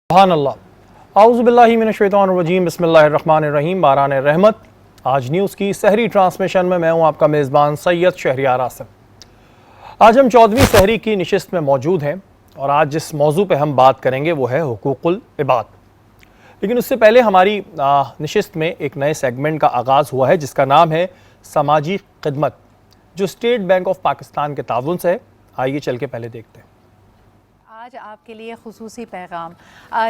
سبحان اللہ اعوذ باللہ من الشیطان الرجیم بسم اللہ الرحمن الرحیم باران رحمت۔ آج نیوز کی سحری ٹرانسمیشن میں ہوں آپ کا میزبان سید شہریار آصف۔ آج ہم 14ویں سحری کی نشست میں موجود ہیں اور آج جس موضوع پہ ہم بات کریں گے وہ ہے حقوق العباد۔ لیکن اس سے پہلے ہماری نشست میں ایک نئے سیگمنٹ کا آغاز ہوا ہے جس کا نام ہے سماجی خدمت، جو اسٹیٹ بینک آف پاکستان کے تعاون سے ہے۔ آئیے چل کے پہلے دیکھتے ہیں۔ آج آپ کے لیے خصوصی پیغام،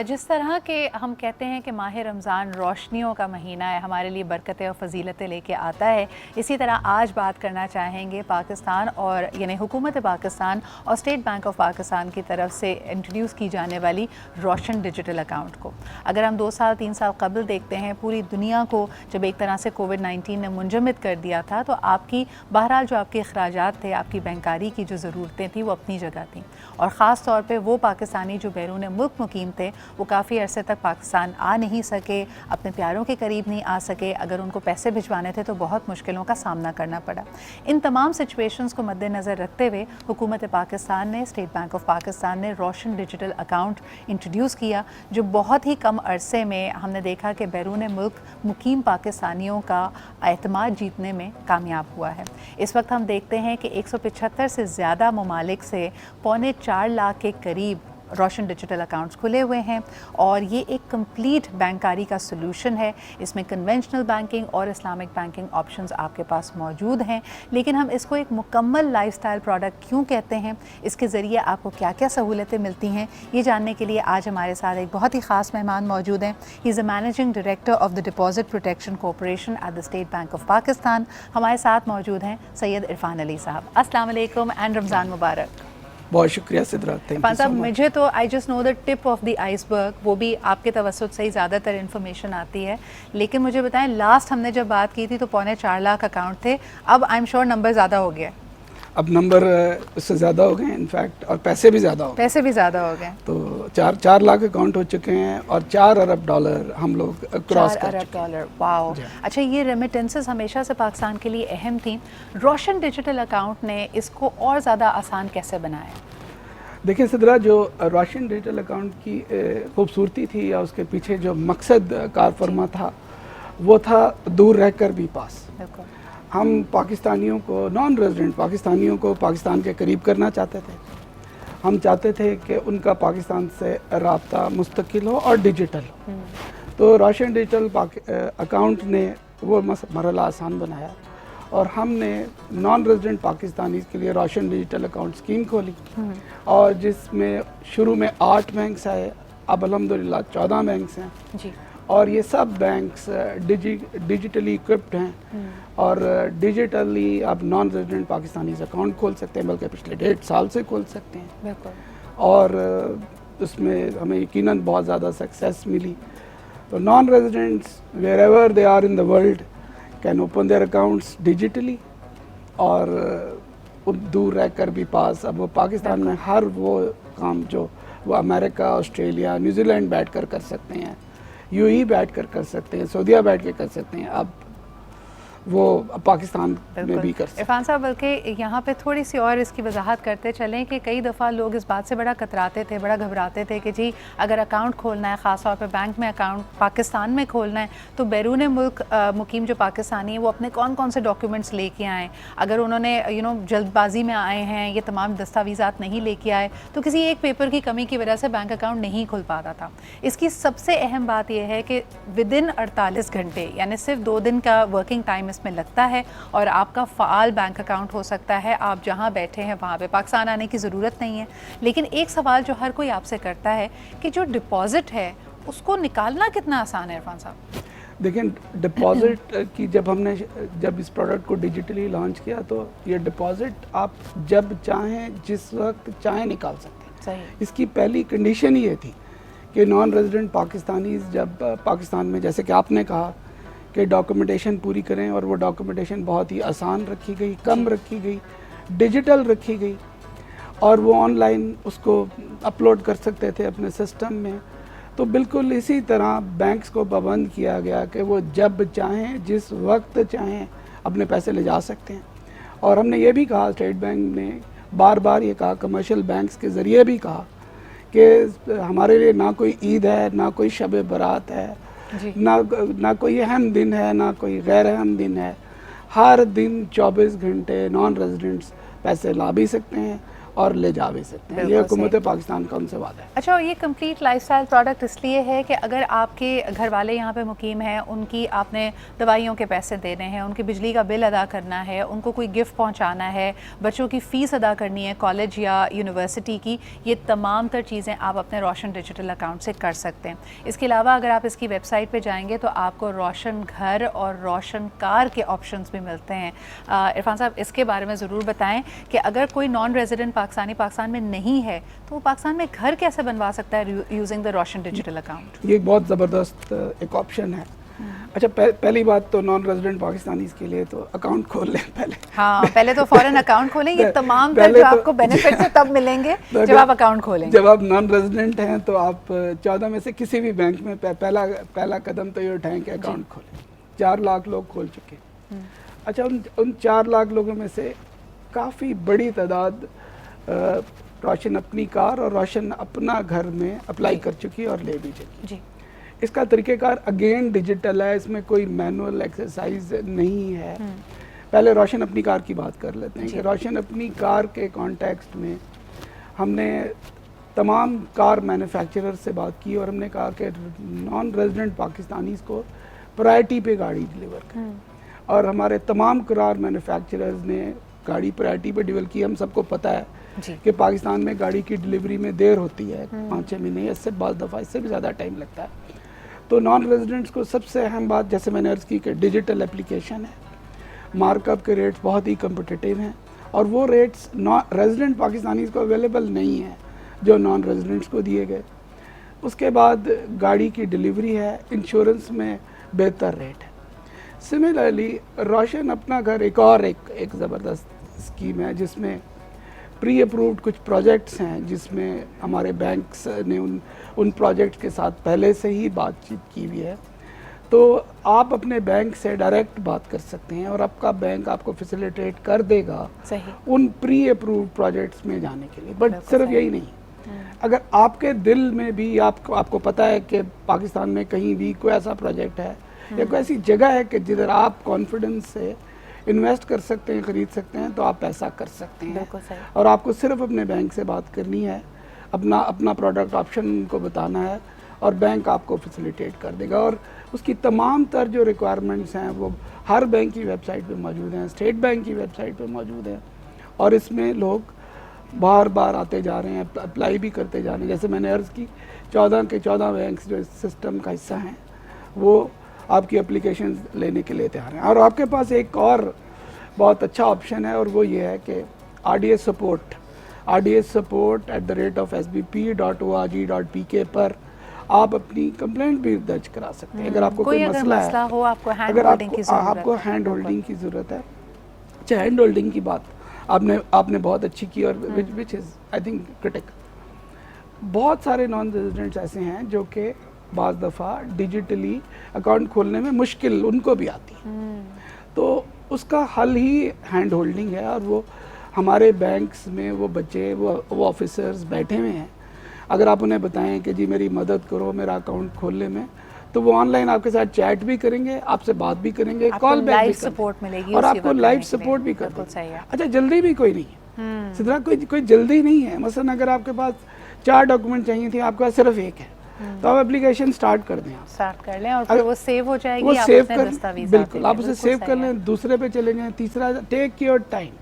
جس طرح کہ ہم کہتے ہیں کہ ماہ رمضان روشنیوں کا مہینہ ہے، ہمارے لیے برکتیں اور فضیلتیں لے کے آتا ہے، اسی طرح آج بات کرنا چاہیں گے پاکستان اور یعنی حکومت پاکستان اور اسٹیٹ بینک آف پاکستان کی طرف سے انٹروڈیوس کی جانے والی روشن ڈیجیٹل اکاؤنٹ کو۔ اگر ہم 2 سال 3 سال قبل دیکھتے ہیں، پوری دنیا کو جب ایک طرح سے کووڈ-19 نے منجمد کر دیا تھا، تو آپ کی بہرحال جو آپ کے اخراجات تھے، آپ کی بینکاری کی جو ضرورتیں تھیں وہ اپنی جگہ تھیں، اور خاص طور پہ وہ پاکستانی جو بیرون ملک مقیم تھے وہ کافی عرصے تک پاکستان آ نہیں سکے، اپنے پیاروں کے قریب نہیں آ سکے، اگر ان کو پیسے بھجوانے تھے تو بہت مشکلوں کا سامنا کرنا پڑا۔ ان تمام سچویشنز کو مد نظر رکھتے ہوئے حکومت پاکستان نے، اسٹیٹ بینک آف پاکستان نے روشن ڈیجیٹل اکاؤنٹ انٹروڈیوس کیا، جو بہت ہی کم عرصے میں ہم نے دیکھا کہ بیرون ملک مقیم پاکستانیوں کا اعتماد جیتنے میں کامیاب ہوا ہے۔ اس وقت ہم دیکھتے ہیں کہ 175 سے زیادہ ممالک سے 4.25 لاکھ کے قریب روشن ڈیجیٹل اکاؤنٹس کھلے ہوئے ہیں، اور یہ ایک کمپلیٹ بینکاری کا سلوشن ہے۔ اس میں کنونشنل بینکنگ اور اسلامک بینکنگ آپشنز آپ کے پاس موجود ہیں، لیکن ہم اس کو ایک مکمل لائف سٹائل پروڈکٹ کیوں کہتے ہیں، اس کے ذریعے آپ کو کیا کیا سہولتیں ملتی ہیں، یہ جاننے کے لیے آج ہمارے ساتھ ایک بہت ہی خاص مہمان موجود ہیں۔ He is a managing director of the deposit protection corporation at the State Bank of Pakistan. ہمارے ساتھ موجود ہیں سید عرفان علی صاحب۔ السلام علیکم اینڈ رمضان مبارک۔ بہت شکریہ سدرا، عرفان صاحب، مجھے تو I just know the tip of the iceberg, وہ بھی آپ کے توسط سے ہی زیادہ تر انفارمیشن آتی ہے، لیکن مجھے بتائیں لاسٹ ہم نے جب بات کی تھی تو 4.25 لاکھ اکاؤنٹ تھے، اب آئی ایم شیور نمبر زیادہ ہو گیا، اب نمبر اس سے زیادہ ہو گئے ہیں انفیکٹ، اور پیسے بھی زیادہ ہو گئے، تو 4 لاکھ اکاؤنٹ ہو چکے ہیں اور $4 ارب ہم لوگ کراس کر چکے ہیں۔ واو! اچھا، یہ ریمیٹنسز ہمیشہ سے پاکستان کے لیے اہم تھیں، روشن ڈیجیٹل اکاؤنٹ نے اس کو اور زیادہ آسان کیسے بنایا؟ دیکھیں سدرا، جو روشن ڈیجیٹل اکاؤنٹ کی خوبصورتی تھی یا اس کے پیچھے جو مقصد کار فرما تھا وہ تھا دور رہ کر بھی پاس۔ ہم پاکستانیوں کو، نان ریزیڈنٹ پاکستانیوں کو پاکستان کے قریب کرنا چاہتے تھے۔ ہم چاہتے تھے کہ ان کا پاکستان سے رابطہ مستقل ہو اور ڈیجیٹل ہو، تو روشن ڈیجیٹل اکاؤنٹ نے وہ مرحلہ آسان بنایا، اور ہم نے نان ریزیڈنٹ پاکستانیز کے لیے روشن ڈیجیٹل اکاؤنٹ اسکیم کھولی، اور جس میں شروع میں 8 بینکس آئے، اب الحمدللہ 14 بینکس ہیں جی، اور یہ سب بینکس ڈیجیٹلی اکوپڈ ہیں، اور ڈیجیٹلی اب نان ریزیڈنٹ پاکستانیز اکاؤنٹ کھول سکتے ہیں، بلکہ پچھلے 1.5 سال سے کھول سکتے ہیں۔ بالکل، اور اس میں ہمیں یقیناً بہت زیادہ سکسیس ملی۔ تو non residents wherever they are in the world can open their accounts digitally, اور دور رہ کر بھی پاس، اب وہ پاکستان میں ہر وہ کام جو وہ امریکہ، آسٹریلیا، نیوزی لینڈ بیٹھ کر کر سکتے ہیں، UAE بیٹھ کر کر سکتے ہیں، سعودیہ بیٹھ کے کر سکتے ہیں، اب وہ پاکستان میں بھی کر سکتے ہیں۔ عرفان صاحب، بلکہ یہاں پہ تھوڑی سی اور اس کی وضاحت کرتے چلیں کہ کئی دفعہ لوگ اس بات سے بڑا کتراتے تھے، بڑا گھبراتے تھے کہ جی اگر اکاؤنٹ کھولنا ہے، خاص طور پہ بینک میں اکاؤنٹ پاکستان میں کھولنا ہے، تو بیرون ملک مقیم جو پاکستانی ہیں وہ اپنے کون کون سے ڈاکیومنٹس لے کے آئیں، اگر انہوں نے جلد بازی میں آئے ہیں، یہ تمام دستاویزات نہیں لے کے آئے تو کسی ایک پیپر کی کمی کی وجہ سے بینک اکاؤنٹ نہیں کھل پاتا تھا۔ اس کی سب سے اہم بات یہ ہے کہ ودن 48 گھنٹے، یعنی صرف 2 دن کا ورکنگ ٹائم اس میں لگتا ہے، اور آپ کا فعال بینک اکاؤنٹ ہو سکتا ہے، آپ جہاں بیٹھے ہیں وہاں پہ، پاکستان آنے کی ضرورت نہیں ہے۔ لیکن ایک سوال جو ہر کوئی آپ سے کرتا ہے کہ جو ڈپازٹ ہے اس کو نکالنا کتنا آسان ہے عرفان صاحب؟ دیکھیں، ڈپازٹ کی جب اس پروڈکٹ کو ڈیجیٹلی لانچ کیا تو یہ ڈپازٹ آپ جب چاہیں جس وقت چاہیں نکال سکتے ہیں۔ صحیح۔ اس کی پہلی کنڈیشن یہ تھی کہ نان ریزیڈنٹ پاکستانیز جب پاکستان میں، جیسے کہ آپ نے کہا کہ ڈاکومنٹیشن پوری کریں، اور وہ ڈاکومنٹیشن بہت ہی آسان رکھی گئی، کم رکھی گئی، ڈیجیٹل رکھی گئی، اور وہ آن لائن اس کو اپلوڈ کر سکتے تھے اپنے سسٹم میں۔ تو بالکل اسی طرح بینکس کو پابند کیا گیا کہ وہ جب چاہیں جس وقت چاہیں اپنے پیسے لے جا سکتے ہیں، اور ہم نے یہ بھی کہا، اسٹیٹ بینک نے بار بار یہ کہا، کمرشل بینکس کے ذریعے بھی کہا کہ ہمارے لیے نہ کوئی عید ہے، نہ کوئی شب برات ہے، نہ کوئی اہم دن ہے، نہ کوئی غیر اہم دن ہے. ہر دن 24 گھنٹے نان ریزیڈنٹس پیسے لا بھی سکتے ہیں اور لے جا بھی سکتے ہیں. یہ حکومت پاکستان کا ان سے وعدہ ہے. اچھا، یہ کمپلیٹ لائف سٹائل پروڈکٹ اس لیے ہے کہ اگر آپ کے گھر والے یہاں پہ مقیم ہیں، ان کی آپ نے دوائیوں کے پیسے دینے ہیں، ان کی بجلی کا بل ادا کرنا ہے، ان کو کوئی گفٹ پہنچانا ہے، بچوں کی فیس ادا کرنی ہے کالج یا یونیورسٹی کی، یہ تمام تر چیزیں آپ اپنے روشن ڈیجیٹل اکاؤنٹ سے کر سکتے ہیں. اس کے علاوہ اگر آپ اس کی ویب سائٹ پہ جائیں گے تو آپ کو روشن گھر اور روشن کار کے آپشنز بھی ملتے ہیں. عرفان صاحب، اس کے بارے میں ضرور بتائیں کہ اگر کوئی نان ریزیڈنٹ پاکستان میں نہیں ہے تو وہ پاکستان میں گھر کیسے بنوا سکتا ہے یوزنگ دا روشن ڈیجیٹل اکاؤنٹ؟ یہ ایک بہت زبردست ایک آپشن ہے. اچھا، پہلی بات تو نان ریزیڈنٹ پاکستانیز کے لیے تو اکاؤنٹ کھول لیں پہلے. ہاں، پہلے تو فوراً اکاؤنٹ کھولیں. یہ تمام تر جو آپ کو بینیفٹس ہیں تب ملیں گے جب آپ اکاؤنٹ کھولیں. جب آپ نان ریزیڈنٹ ہیں تو آپ 14 میں سے کسی بھی بینک میں پہلا قدم تو یہ اٹھائیں کہ اکاؤنٹ کھولیں. 4 لاکھ لوگ کھول چکے. اچھا، ان 4 لاکھ لوگوں میں سے کافی بڑی تعداد روشن اپنی کار اور روشن اپنا گھر میں اپلائی کر چکی اور لے بھی چکی. اس کا طریقہ کار اگین ڈیجیٹل ہے، اس میں کوئی مینول ایکسرسائز نہیں ہے. پہلے روشن اپنی کار کی بات کر لیتے ہیں کہ روشن اپنی کار کے کانٹیکسٹ میں ہم نے تمام کار مینوفیکچرر سے بات کی اور ہم نے کہا کہ نان ریزیڈنٹ پاکستانیز کو پرائرٹی پہ گاڑی ڈلیور کریں. اور ہمارے تمام کار مینوفیکچررز نے گاڑی پرائرٹی پہ ڈلیور کی. ہم سب کو پتہ ہے کہ پاکستان میں گاڑی کی ڈلیوری میں دیر ہوتی ہے، 5-6 مہینے، اس سے بعض دفعہ اس سے بھی زیادہ ٹائم لگتا ہے. تو نان ریزیڈنٹس کو سب سے اہم بات، جیسے میں نے عرض کی، کہ ڈیجیٹل اپلیکیشن ہے. مارک اپ کے ریٹس بہت ہی کمپٹیٹیو ہیں اور وہ ریٹس ریزیڈنٹ پاکستانیز کو اویلیبل نہیں ہیں جو نان ریزیڈنٹس کو دیے گئے. اس کے بعد گاڑی کی ڈلیوری ہے، انشورنس میں بہتر ریٹ ہے. سملرلی روشن اپنا گھر ایک زبردست اسکیم ہے جس میں پری اپرووڈ کچھ پروجیکٹس ہیں، جس میں ہمارے بینکس نے ان پروجیکٹ کے ساتھ پہلے سے ہی بات چیت کی ہوئی ہے. تو آپ اپنے بینک سے ڈائریکٹ بات کر سکتے ہیں اور آپ کا بینک آپ کو فیسیلیٹیٹ کر دے گا ان پری اپرووڈ پروجیکٹس میں جانے کے لیے. بٹ صرف یہی نہیں، اگر آپ کے دل میں بھی آپ کو پتہ ہے کہ پاکستان میں کہیں بھی کوئی ایسا پروجیکٹ ہے یا کوئی ایسی جگہ ہے کہ جدھر آپ کانفیڈنس سے انویسٹ کر سکتے ہیں، خرید سکتے ہیں، تو آپ ایسا کر سکتے ہیں. اور آپ کو صرف اپنے بینک سے بات کرنی ہے، اپنا پروڈکٹ آپشن کو بتانا ہے اور بینک آپ کو فیسیلیٹیٹ کر دے گا. اور اس کی تمام تر جو ریکوائرمنٹس ہیں وہ ہر بینک کی ویب سائٹ پہ موجود ہیں، اسٹیٹ بینک کی ویب سائٹ پہ موجود ہیں. اور اس میں لوگ بار بار آتے جا رہے ہیں، اپلائی بھی کرتے جا رہے ہیں. جیسے میں نے عرض کی، 14 کے 14 بینکس جو اس سسٹم کا حصہ ہیں وہ آپ کی اپلیکیشن لینے کے لیے تیار ہیں. اور آپ کے پاس ایک اور بہت اچھا آپشن ہے اور وہ یہ ہے کہ RDS سپورٹ @sbp.org.pk پر آپ اپنی کمپلینٹ بھی درج کرا سکتے ہیں اگر آپ کو کوئی مسئلہ ہے، اگر آپ کو ہینڈ ہولڈنگ کی ضرورت ہے. اچھا، ہینڈ ہولڈنگ کی بات آپ نے بہت اچھی کی اور وچ از آئی تھنک کرٹیکل. بہت سارے نان ریزیڈنٹس ایسے ہیں جو کہ بعض دفعہ ڈیجیٹلی اکاؤنٹ کھولنے میں مشکل ان کو بھی آتی ہے. تو اس کا حل ہی ہینڈ ہولڈنگ ہے. اور وہ ہمارے بینکس میں وہ بچے، وہ آفیسرز بیٹھے ہوئے ہیں. اگر آپ انہیں بتائیں کہ جی میری مدد کرو میرا اکاؤنٹ کھولنے میں، تو وہ آن لائن آپ کے ساتھ چیٹ بھی کریں گے، آپ سے بات بھی کریں گے، کال بیک بھی کریں گے اور آپ کو لائیو سپورٹ بھی کر دیں گے. اچھا، جلدی بھی کوئی نہیں ہے سدرا، کوئی جلدی نہیں ہے. مثلا اگر آپ کے پاس 4 ڈاکومنٹ چاہیے تھے، آپ کے پاس صرف ایک ہے، تو آپ اپلیکیشن سٹارٹ کر دیں، سٹارٹ کر لیں اور پھر وہ سیو ہو جائے گی. وہ سیو کر، بالکل آپ اسے سیو کر لیں، دوسرے پہ چلے جائیں، تیسرا. Take your time.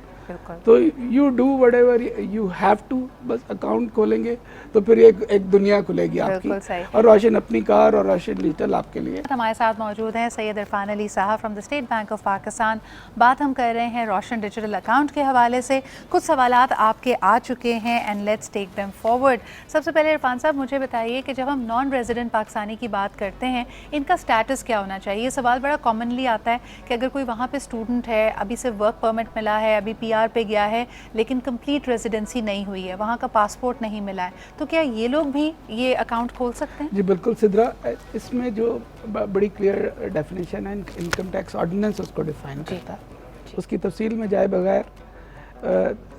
تو you do whatever you have to. بس اکاؤنٹ کھولیں گے تو پھر ایک دنیا کھلے گی آپ کی. اور روشن اپنی کار اور روشن ڈیجیٹل آپ کے لیے. ہمارے ساتھ موجود ہیں سید عرفان علی صاحب from the State Bank of Pakistan. بات ہم کر رہے ہیں روشن ڈیجیٹل اکاؤنٹ کے حوالے سے. کچھ سوالات آپ کے آ چکے ہیں and let's take them forward. سب سے پہلے عرفان صاحب مجھے بتائیے کہ جب ہم نان ریزیڈنٹ پاکستانی کی بات کرتے ہیں، ان کا اسٹیٹس کیا ہونا چاہیے؟ یہ سوال بڑا کامنلی آتا ہے کہ اگر کوئی وہاں پہ اسٹوڈنٹ ہے، ابھی سے ورک پرمٹ ملا ہے، ابھی PR پہ گیا ہے لیکن کمپلیٹ ریزیڈنسی نہیں ہوئی ہے، وہاں کا پاسپورٹ نہیں ملا ہے، تو کیا یہ لوگ بھی یہ اکاؤنٹ کھول سکتے ہیں؟ جی بالکل سدرا. اس میں جو بڑی کلیئر ڈیفینیشن ہے، انکم ٹیکس آرڈیننس اس کو ڈیفائن کرتا ہے. اس کی تفصیل میں جائے بغیر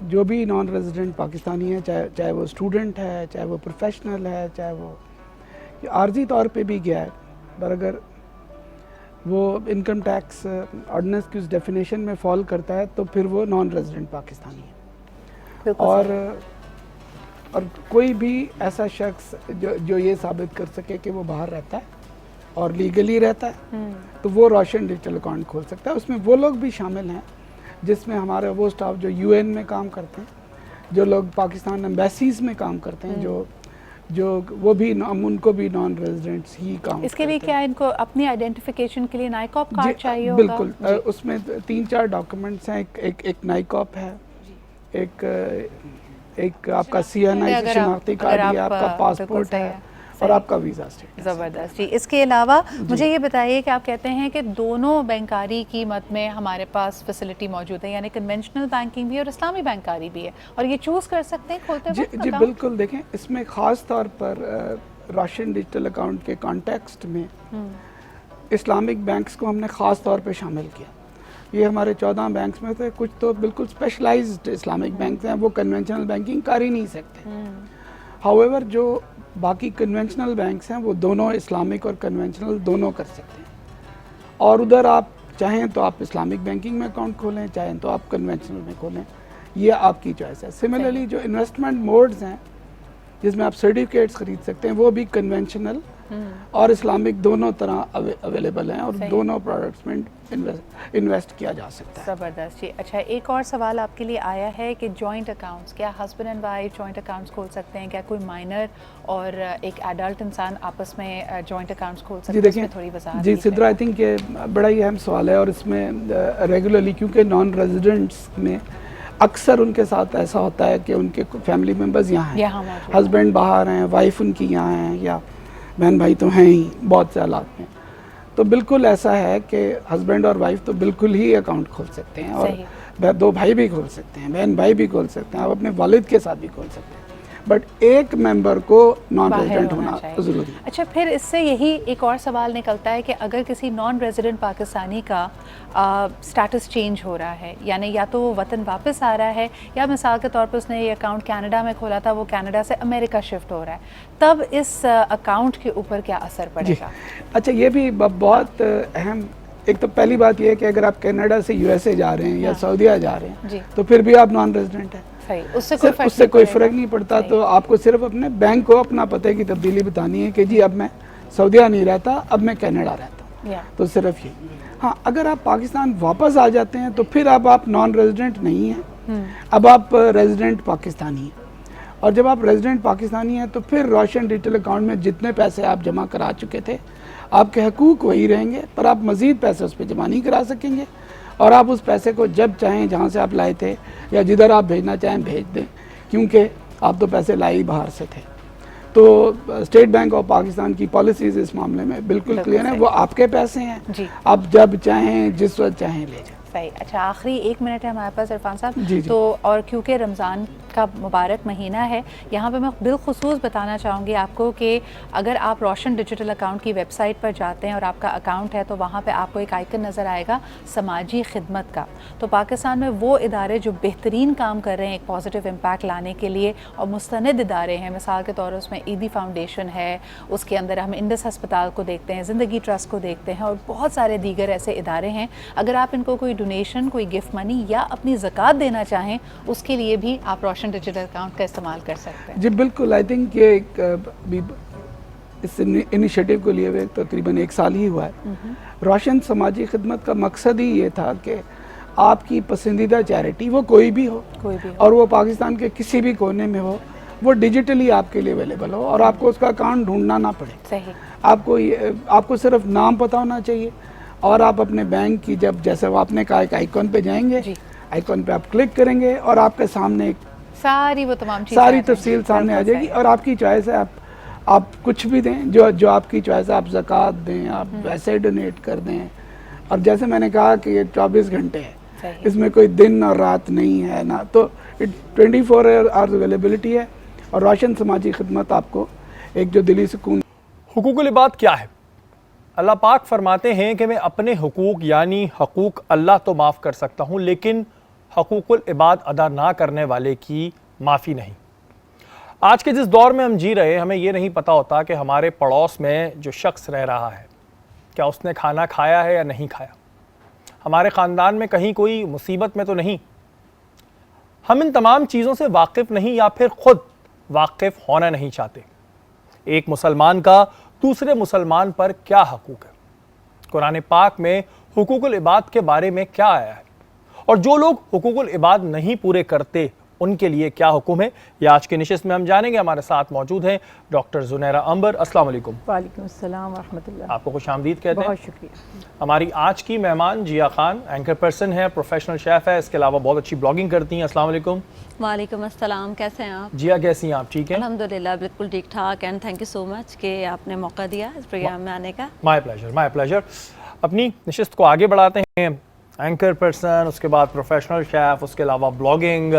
جو بھی نان ریزیڈنٹ پاکستانی ہیں، چاہے وہ اسٹوڈنٹ ہے، چاہے وہ پروفیشنل ہے، چاہے وہ عارضی طور پہ بھی گیا ہے، پر اگر وہ انکم ٹیکس آرڈیننس کی اس ڈیفینیشن میں فال کرتا ہے تو پھر وہ نان ریزیڈنٹ پاکستانی ہے. اور کوئی بھی ایسا شخص جو یہ ثابت کر سکے کہ وہ باہر رہتا ہے اور لیگلی رہتا ہے تو وہ روشن ڈیجیٹل اکاؤنٹ کھول سکتا ہے. اس میں وہ لوگ بھی شامل ہیں جس میں ہمارے وہ سٹاف جو UN میں کام کرتے ہیں، جو لوگ پاکستان ایمبیسیز میں کام کرتے ہیں، جو وہ بھی ہم ان کو بھی نان ریزیڈنٹس ہی کام. اس کے لیے کیا ان کو اپنی آئیڈینٹیفیکیشن کے لیے نائکاپ کارڈ چاہیے ہوگا؟ بالکل، اس میں 3-4 ڈاکومنٹس ہیں. ایک نائکاپ ہے، ایک آپ کا CNI شناختی کارڈ ہے، آپ کا پاسپورٹ ہے اور آپ کا ویزا اسٹیٹس. زبردست جی. اس کے علاوہ مجھے یہ بتائیے کہ آپ کہتے ہیں کہ دونوں بینکاری کی مد میں ہمارے پاس فیسلٹی موجود ہے، یعنی کنونشنل بینکنگ بھی ہے اور اسلامی بینکاری بھی ہے، اور یہ چوز کر سکتے ہیں کھولتے وقت جی بالکل. دیکھیں، اس میں خاص طور پر روشن ڈیجیٹل اکاؤنٹ کے کانٹیکسٹ میں اسلامک بینکس کو ہم نے خاص طور پہ شامل کیا. یہ ہمارے 14 بینکس میں تھے، کچھ تو بالکل اسپیشلائزڈ اسلامک بینکس ہیں، وہ کنونشنل بینکنگ کر ہی نہیں سکتے. ہاؤیور جو باقی کنونشنل بینکس ہیں وہ دونوں اسلامک اور کنونشنل دونوں کر سکتے ہیں، اور ادھر آپ چاہیں تو آپ اسلامک بینکنگ میں اکاؤنٹ کھولیں، چاہیں تو آپ کنونشنل میں کھولیں، یہ آپ کی چوائس ہے. سملرلی جو انویسٹمنٹ موڈز ہیں جس میں آپ سرٹیفکیٹس خرید سکتے ہیں، وہ بھی کنونشنل اور اسلامک دونوں طرح اویلیبل ہیں، اور دونوں پروڈکٹس میں انویسٹ کیا جا سکتا ہے. زبردست جی. اچھا، ایک اور سوال آپ کے لیے آیا ہے کہ جوائنٹ اکاؤنٹس، کیا husband and wife joint accounts کھول سکتے ہیں؟ کیا کوئی مائنر اور ایک ایڈلٹ انسان آپس میں جوائنٹ اکاؤنٹس کھول سکتے ہیں؟ اس میں تھوڑی وضاحت. جی صدرا، آئی تھنک یہ بڑا ہی اہم سوال ہے، اور اس میں ریگولرلی کیونکہ نان ریزیڈنٹس میں اکثر ان کے ساتھ ایسا ہوتا ہے کہ ان کے فیملی ممبرز یہاں ہیں، ہسبینڈ باہر ہیں، وائف ان کی یہاں ہیں، یا بہن بھائی تو ہیں ہی بہت سے حالات میں. تو بالکل ایسا ہے کہ ہسبینڈ اور وائف تو بالکل ہی اکاؤنٹ کھول سکتے ہیں، اور 2 بھائی بھی کھول سکتے ہیں، بہن بھائی بھی کھول سکتے ہیں، آپ اپنے والد کے ساتھ بھی کھول سکتے ہیں، بٹ ایک ممبر کو نان ریزیڈنٹ ہونا ضروری ہے. اچھا، پھر اس سے یہی ایک اور سوال نکلتا ہے کہ اگر کسی نان ریزیڈنٹ پاکستانی کا سٹیٹس چینج ہو رہا ہے، یعنی یا تو وہ وطن واپس آ رہا ہے، یا مثال کے طور پر اس نے یہ اکاؤنٹ کینیڈا میں کھولا تھا، وہ کینیڈا سے امریکہ شفٹ ہو رہا ہے، تب اس اکاؤنٹ کے اوپر کیا اثر پڑے گا؟ اچھا، یہ بھی بہت اہم. ایک تو پہلی بات یہ ہے کہ اگر آپ کینیڈا سے USA جا رہے ہیں یا سعودیہ جا رہے ہیں تو پھر بھی آپ نان ریزیڈنٹ ہیں، اس سے کوئی فرق نہیں پڑتا. تو آپ کو صرف اپنے بینک کو اپنا پتے کی تبدیلی بتانی ہے کہ جی اب میں سعودیہ نہیں رہتا، اب میں کینیڈا رہتا ہوں. تو صرف یہ. ہاں، اگر آپ پاکستان واپس آ جاتے ہیں تو پھر اب آپ نان ریزیڈنٹ نہیں ہیں، اب آپ ریزیڈنٹ پاکستانی ہیں. اور جب آپ ریزیڈنٹ پاکستانی ہیں تو پھر روشن ڈیجیٹل اکاؤنٹ میں جتنے پیسے آپ جمع کرا چکے تھے آپ کے حقوق وہی رہیں گے، پر آپ مزید پیسے اس پہ جمع نہیں کرا سکیں گے، اور آپ اس پیسے کو جب چاہیں جہاں سے آپ لائے تھے یا جدھر آپ بھیجنا چاہیں بھیج دیں، کیونکہ آپ تو پیسے لائے ہی باہر سے تھے. تو اسٹیٹ بینک آف پاکستان کی پالیسیز اس معاملے میں بالکل کلیئر ہیں، وہ آپ کے پیسے ہیں، آپ جب چاہیں جس وقت چاہیں لے جائیں. صحیح. اچھا، آخری 1 منٹ ہے ہمارے پاس عرفان صاحب. تو اور کیونکہ رمضان کا مبارک مہینہ ہے، یہاں پہ میں بالخصوص بتانا چاہوں گی آپ کو کہ اگر آپ روشن ڈیجیٹل اکاؤنٹ کی ویب سائٹ پر جاتے ہیں اور آپ کا اکاؤنٹ ہے تو وہاں پہ آپ کو ایک آئیکن نظر آئے گا سماجی خدمت کا. تو پاکستان میں وہ ادارے جو بہترین کام کر رہے ہیں ایک پازیٹیو امپیکٹ لانے کے لیے، اور مستند ادارے ہیں، مثال کے طور اس میں ایدی فاؤنڈیشن ہے، اس کے اندر ہم انڈس ہسپتال کو دیکھتے ہیں، زندگی ٹرسٹ کو دیکھتے ہیں، اور بہت سارے دیگر ایسے ادارے ہیں. اگر آپ ان کو کوئی ڈونیشن، کوئی گفٹ منی یا اپنی زکوٰۃ دینا چاہیں، اس کے لیے بھی آپ روشن ڈیجیٹل اکاؤنٹ کا استعمال کر سکتے ہیں. جی بالکل. آئی تھنک یہ ایک اس انیشیٹو کو لیے ہوئے تقریباً 1 سال ہی ہوا ہے. روشن سماجی خدمت کا مقصد ہی یہ تھا کہ آپ کی پسندیدہ چیریٹی، وہ کوئی بھی ہو اور وہ پاکستان کے کسی بھی کونے میں ہو، وہ ڈیجیٹلی آپ کے لیے اویلیبل ہو، اور آپ کو اس کا اکاؤنٹ ڈھونڈنا نہ پڑے. صحیح. آپ کو صرف نام پتہ ہونا چاہیے، اور آپ اپنے بینک کی جب جیسے وہ آپ نے کہا ایک آئیکن پہ جائیں گے، آئیکن پہ آپ کلک کریں گے اور آپ کے سامنے ساری تفصیل سامنے آ جائے گی، اور آپ کی چوائس ہے. آپ کچھ بھی دیں، جو آپ کی چوائس ہے. آپ زکوٰۃ دیں، آپ ویسے ڈونیٹ کر دیں، اور جیسے میں نے کہا کہ یہ 24 گھنٹے ہے، اس میں کوئی دن اور رات نہیں ہے نا، تو 24 آورز اویلیبلٹی ہے. اور روشن سماجی خدمت آپ کو ایک جو دلی سکون. حقوق العباد کیا ہے؟ اللہ پاک فرماتے ہیں کہ میں اپنے حقوق یعنی حقوق اللہ تو معاف کر سکتا ہوں، لیکن حقوق العباد ادا نہ کرنے والے کی معافی نہیں۔ آج کے جس دور میں ہم جی رہے، ہمیں یہ نہیں پتہ ہوتا کہ ہمارے پڑوس میں جو شخص رہ رہا ہے کیا اس نے کھانا کھایا ہے یا نہیں کھایا، ہمارے خاندان میں کہیں کوئی مصیبت میں تو نہیں۔ ہم ان تمام چیزوں سے واقف نہیں یا پھر خود واقف ہونا نہیں چاہتے۔ ایک مسلمان کا دوسرے مسلمان پر کیا حقوق ہے، قرآن پاک میں حقوق العباد کے بارے میں کیا آیا ہے، اور جو لوگ حقوق العباد نہیں پورے کرتے ان کے لیے کیا حکم ہے، یہ آج کی نشست میں ہم جانیں گے۔ ہمارے ساتھ موجود ہیں ڈاکٹر زنیرہ عنبر۔ السلام علیکم۔ وعلیکم السلام ورحمۃ اللہ۔ آپ کو خوش آمدید کہتے ہیں۔ بہت شکریہ۔ ہماری آج کی مہمان جیا خان اینکر پرسن ہے، پروفیشنل شیف ہے، اس کے علاوہ بہت اچھی بلاگنگ کرتی ہیں۔ السلام علیکم۔ وعلیکم السلام، کیسے ہیں آپ؟ جیا کیسی ہیں آپ؟ ٹھیک ہیں؟ الحمدللہ بالکل ٹھیک ٹھاک، اینڈ تھینک یو سو مچ کہ آپ نے موقع دیا اس پروگرام میں آنے کا۔ مائی پلیجر، مائی پلیجر۔ اپنی نشست کو آگے بڑھاتے ہیں۔ اینکر پرسن، اس کے بعد پروفیشنل شیف، اس کے علاوہ بلاگنگ،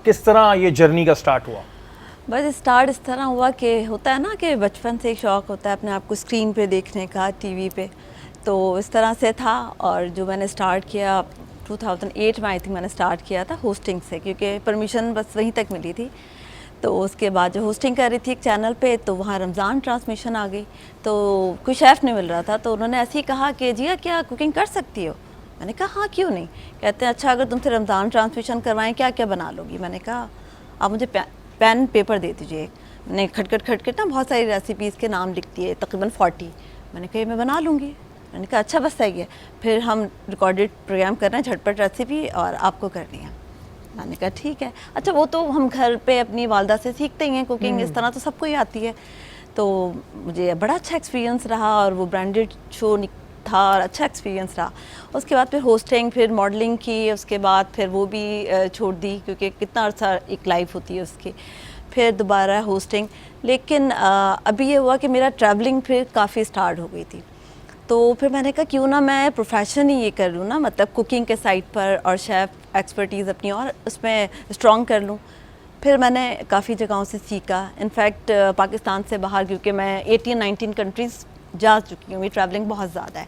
کس طرح یہ جرنی کا سٹارٹ ہوا؟ بس اسٹارٹ اس طرح ہوا کہ ہوتا ہے نا کہ بچپن سے ایک شوق ہوتا ہے اپنے آپ کو اسکرین پہ دیکھنے کا، ٹی وی پہ، تو اس طرح سے تھا۔ اور جو میں نے اسٹارٹ کیا 2008 میں، آئی تھنک میں نے اسٹارٹ کیا تھا ہوسٹنگ سے، کیونکہ پرمیشن بس وہیں تک ملی تھی۔ تو اس کے بعد جو ہوسٹنگ کر رہی تھی ایک چینل پہ، تو وہاں رمضان ٹرانسمیشن آ گئی، تو کوئی شیف نہیں مل رہا تھا، تو انہوں نے ایسے ہی کہا کہ جی کیا کوکنگ کر سکتی ہو؟ میں نے کہا ہاں کیوں نہیں۔ کہتے ہیں اچھا اگر تم سے رمضان ٹرانسمیشن کروائیں کیا کیا بنا لو گی؟ میں نے کہا آپ مجھے پین پیپر دے دیجیے۔ میں نے کھٹ نا بہت ساری ریسیپیز کے نام لکھ دیے، تقریباً 40۔ میں نے کہا یہ میں بنا لوں گی۔ میں نے کہا اچھا بس صحیح ہے، پھر ہم ریکارڈڈ پروگرام کر رہے ہیں، جھٹپٹ ریسیپی اور آپ کو کرنی ہے۔ میں نے کہا ٹھیک ہے۔ اچھا وہ تو ہم گھر پہ اپنی والدہ سے سیکھتے ہی ہیں کوکنگ، اس طرح تو سب کو ہی آتی ہے۔ تو مجھے بڑا اچھا ایکسپیرینس رہا، اور وہ برانڈڈ شو تھا اور اچھا ایکسپیرینس رہا۔ اس کے بعد پھر ہوسٹنگ، پھر ماڈلنگ کی، اس کے بعد پھر وہ بھی چھوڑ دی، کیونکہ کتنا عرصہ ایک لائف ہوتی ہے اس کی۔ پھر دوبارہ ہوسٹنگ، لیکن ابھی یہ ہوا کہ میرا ٹریولنگ پھر کافی سٹارٹ ہو گئی تھی، تو پھر میں نے کہا کیوں نہ میں پروفیشن ہی یہ کر لوں نا، مطلب کوکنگ کے سائٹ پر، اور شیف ایکسپرٹیز اپنی اور اس میں اسٹرانگ کر لوں۔ پھر میں نے کافی جگہوں سے سیکھا، انفیکٹ پاکستان سے باہر، کیونکہ میں 18-19 کنٹریز جا چکی ہوں، یہ ٹریولنگ بہت زیادہ ہے،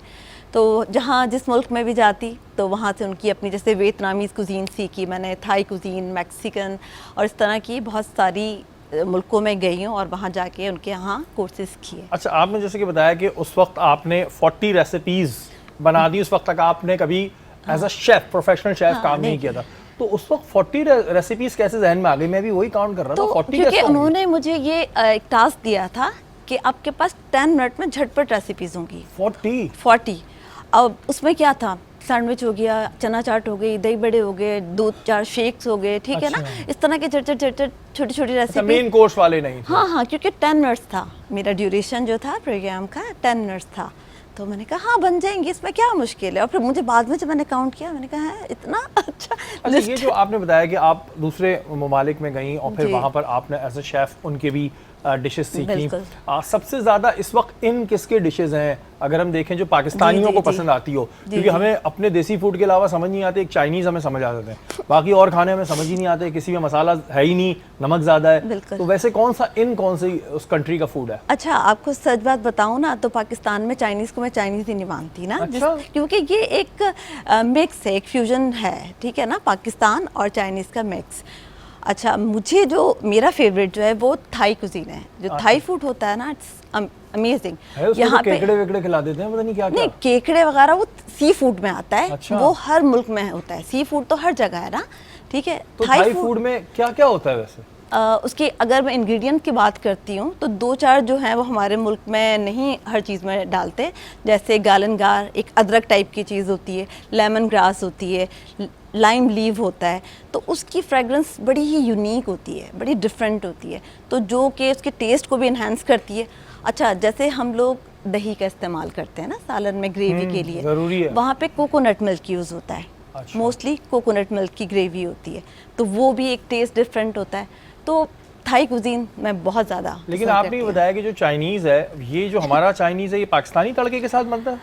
تو جہاں جس ملک میں بھی جاتی تو وہاں سے ان کی اپنی جیسے ویتنامیز کوزین سیکھی میں نے، تھائی کوزین، میکسیکن، اور اس طرح کی بہت ساری ملکوں میں گئی ہوں، اور وہاں جا کے ان کے یہاں کورسز کیے۔ اچھا، آپ نے جیسے کہ بتایا کہ اس وقت آپ نے 40 ریسیپیز بنا دی، اس وقت تک آپ نے کبھی as a chef, professional chef کام نہیں کیا تھا، تو اس وقت 40 ریسیپیز کیسے ذہن میں آ گئی؟ میں بھی وہی کاؤنٹ کر رہا تھا، 40 کیونکہ انہوں نے مجھے یہ ایک ٹاسک دیا تھا کہ آپ کے پاس 10 منٹ میں جھٹپٹ ریسیپیز ہوں گی۔ 40 اب اس میں کیا تھا، سینڈوچ ہو گیا، چنا چاٹ ہو گئی، دہی بڑے ہو گئے، 2-4 شیکس ہو گئے، ٹھیک ہے نا، اس طرح کے چھوٹی چھوٹی ریسیپی، مین کورس والے نہیں تھے۔ ہاں، کیونکہ 10 منٹس تھا میرا ڈیوریشن جو تھا پروگرام کا، 10 منٹس تھا، تو میں نے کہا ہاں بن جائیں گی، اس میں کیا مشکل ہے۔ اور پھر مجھے بعد میں جب میں نے کاؤنٹ کیا، میں نے کہا ہے اتنا اچھا۔ یہ جو آپ نے بتایا کہ آپ دوسرے ممالک میں گئیں اور پھر وہاں پر آپ نے ایز اے شیف ان کے بھی ڈشز سیکھیں، سب سے زیادہ اس وقت ان کس کے ڈشز ہیں اگر ہم دیکھیں جو پاکستانیوں کو پسند آتی ہو؟ کیونکہ ہمیں اپنے دیسی فوڈ کے علاوہ سمجھ نہیں آتے، ایک چائنیز ہمیں سمجھ آ جاتے ہیں، باقی اور کھانے ہمیں سمجھ ہی نہیں آتے، کسی میں مسالہ ہے ہی نہیں، نمک زیادہ ہے، تو ویسے کون سی اس کنٹری کا فوڈ ہے؟ اچھا آپ کو سچ بات بتاؤں نا، تو پاکستان میں چائنیز کو میں چائنیز ہی نہیں مانتی نا، کیونکہ یہ ایک مکس ہے، ایک فیوژن ہے، ٹھیک ہے نا، پاکستان اور چائنیز کا مکس۔ اچھا مجھے جو میرا فیوریٹ جو ہے وہ تھائی کوزین ہے، جو تھائی فوڈ ہوتا ہے نا، اٹس امیزنگ۔ یہاں پہ کیکڑے ویکڑے کھلا دیتے ہیں، پتہ نہیں کیا کیا، نہیں کیکڑے وغیرہ وہ سی فوڈ میں آتا ہے، وہ ہر ملک میں ہوتا ہے، سی فوڈ تو ہر جگہ ہے نا، ٹھیک ہے۔ تو تھائی فوڈ میں کیا کیا ہوتا ہے ویسے؟ اس کی اگر میں انگریڈینٹ کی بات کرتی ہوں تو 2-4 جو ہیں وہ ہمارے ملک میں نہیں ہر چیز میں ڈالتے، جیسے گالن گار ایک ادرک ٹائپ کی چیز ہوتی ہے، لیمن گراس ہوتی ہے، لائم لیو ہوتا ہے، تو اس کی فریگرنس بڑی ہی یونیک ہوتی ہے، بڑی ڈفرینٹ ہوتی ہے، تو جو کہ اس کے ٹیسٹ کو بھی انہینس کرتی ہے۔ اچھا جیسے ہم لوگ دہی کا استعمال کرتے ہیں نا سالن میں گریوی کے لیے، ضروری ہے، وہاں پہ کوکونٹ ملک یوز ہوتا ہے، موسٹلی کوکونٹ ملک کی گریوی ہوتی ہے، تو وہ بھی ایک ٹیسٹ ڈفرینٹ ہوتا ہے۔ تو تھائی کوزین میں بہت زیادہ، لیکن آپ نے یہ بتایا کہ جو چائنیز ہے، یہ جو ہمارا چائنیز ہے یہ پاکستانی تڑکے کے ساتھ بنتا ہے،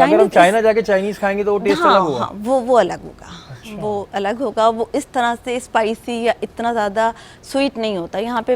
اگر ہم چائنا جا کے چائنیز کھائیں گے تو وہ ٹیسٹ الگ ہوگا؟ وہ الگ ہوگا، وہ الگ ہوگا، وہ اس طرح سے اسپائسی یا اتنا زیادہ سویٹ نہیں ہوتا۔ یہاں پہ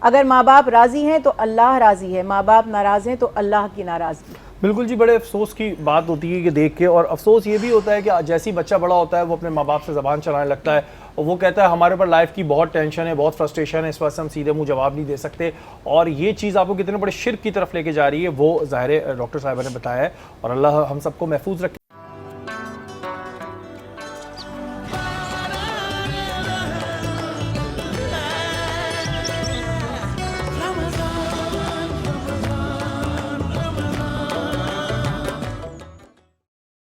اگر ماں باپ راضی ہیں تو اللہ راضی ہے، ماں باپ ناراض ہیں تو اللہ کی ناراضگی۔ بالکل جی، بڑے افسوس کی بات ہوتی ہے کہ دیکھ کے، اور افسوس یہ بھی ہوتا ہے کہ جیسی بچہ بڑا ہوتا ہے وہ اپنے ماں باپ سے زبان چلانے لگتا ہے اور وہ کہتا ہے ہمارے پر لائف کی بہت ٹینشن ہے، بہت فرسٹریشن ہے، اس وجہ سے ہم سیدھے منہ جواب نہیں دے سکتے، اور یہ چیز آپ کو کتنے بڑے شرک کی طرف لے کے جا رہی ہے وہ ظاہر ڈاکٹر صاحبہ نے بتایا ہے، اور اللہ ہم سب کو محفوظ رکھے۔